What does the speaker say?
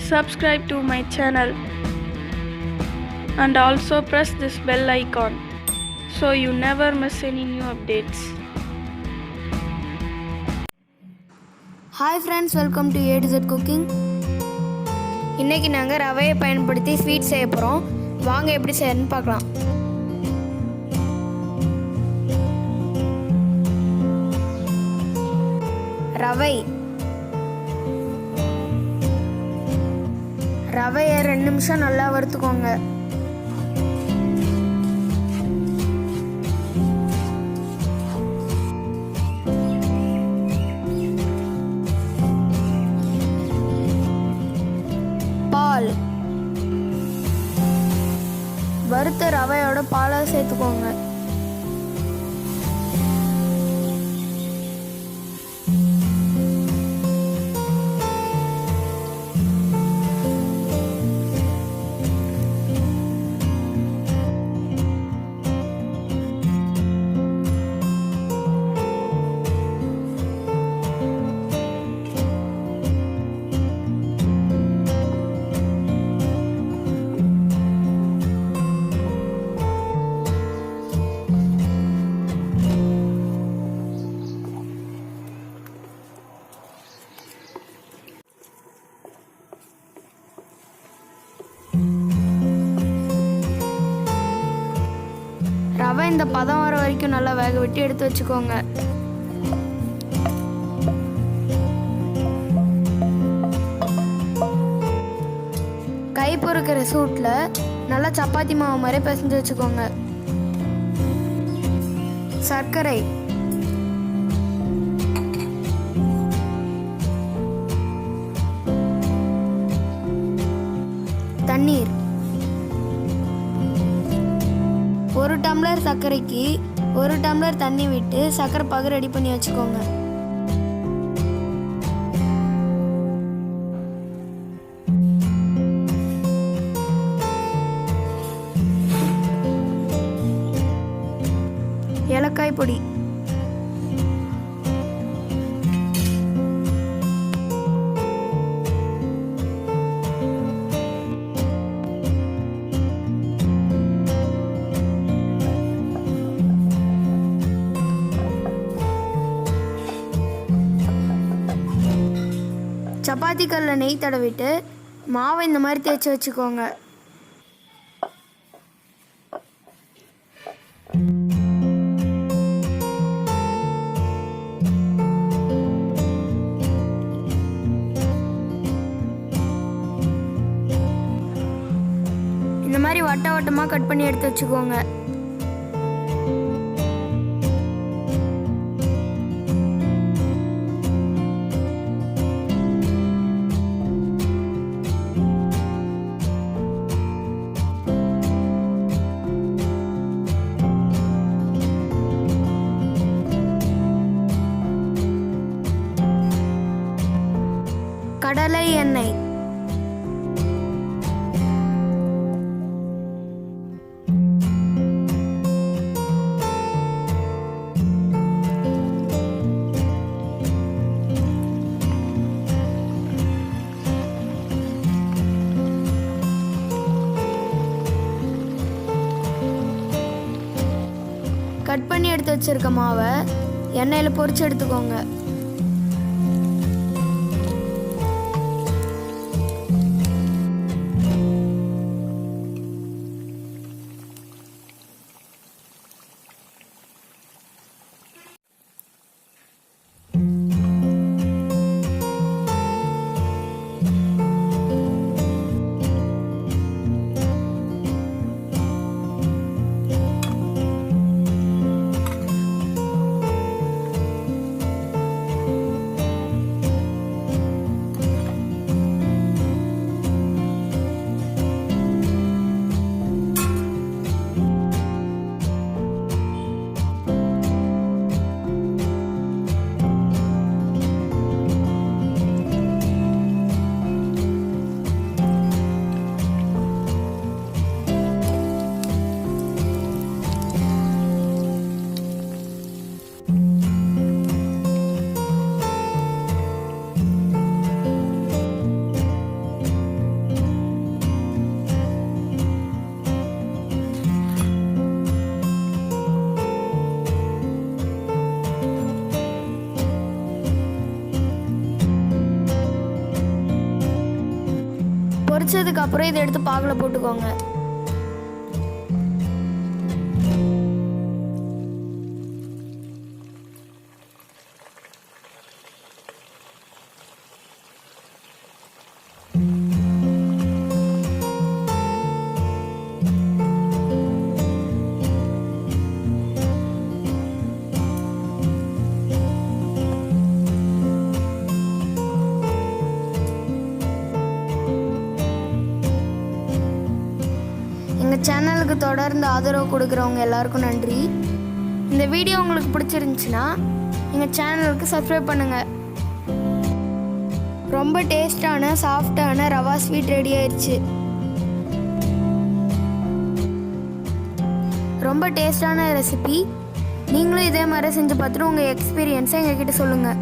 subscribe to my channel and also press this bell icon so you never miss any new updates. Hi friends, welcome to A to Z Cooking. இன்னைக்கு நாங்கள் ரவையை பயன்படுத்தி sweet செய்ய போகிறோம். வாங்க எப்படி செய்யணும்னு பார்க்கலாம். ரவையை 2 நிமிஷம் நல்லா வறுத்துக்கோங்க. பால், வறுத்த ரவையோட பாலை சேர்த்துக்கோங்க. ரவை இந்த பதம் வர வரைக்கும் நல்லா வேக விட்டு எடுத்து வச்சுக்கோங்க. கை பொறுக்கிற சூட்டில் நல்லா சப்பாத்தி மாவு மாதிரி பிசைஞ்சு வச்சுக்கோங்க. சர்க்கரை, தண்ணீர், 1 டம்ளர் சர்க்கரைக்கு 1 டம்ளர் தண்ணி விட்டு சர்க்கரை பாகு ரெடி பண்ணி வச்சுக்கோங்க. ஏலக்காய் பொடி, சப்பாத்தி கல்லில் நெய் தடவிட்டு மாவை இந்த மாதிரி தேய்ச்சி வச்சுக்கோங்க. இந்த மாதிரி வட்ட வட்டமாக கட் பண்ணி எடுத்து வச்சுக்கோங்க. கடலை எண்ணெய், கட் பண்ணி எடுத்து வச்சிருக்க மாவை எண்ணெயில் பொரிச்சு எடுத்துக்கோங்க. பொரிச்சதுக்கு அப்புறம் இதை எடுத்து பாகில் போட்டுக்கோங்க. எங்கள் சேனலுக்கு தொடர்ந்து ஆதரவு கொடுக்குறவங்க எல்லாருக்கும் நன்றி. இந்த வீடியோ உங்களுக்கு பிடிச்சிருந்துச்சுன்னா எங்கள் சேனலுக்கு சப்ஸ்கிரைப் பண்ணுங்கள். ரொம்ப டேஸ்டான சாஃப்டான ரவா ஸ்வீட் ரெடி ஆயிடுச்சு. ரொம்ப டேஸ்டான ரெசிபி. நீங்களும் இதே மாதிரி செஞ்சு பார்த்துட்டு உங்கள் எக்ஸ்பீரியன்ஸை எங்ககிட்ட சொல்லுங்கள்.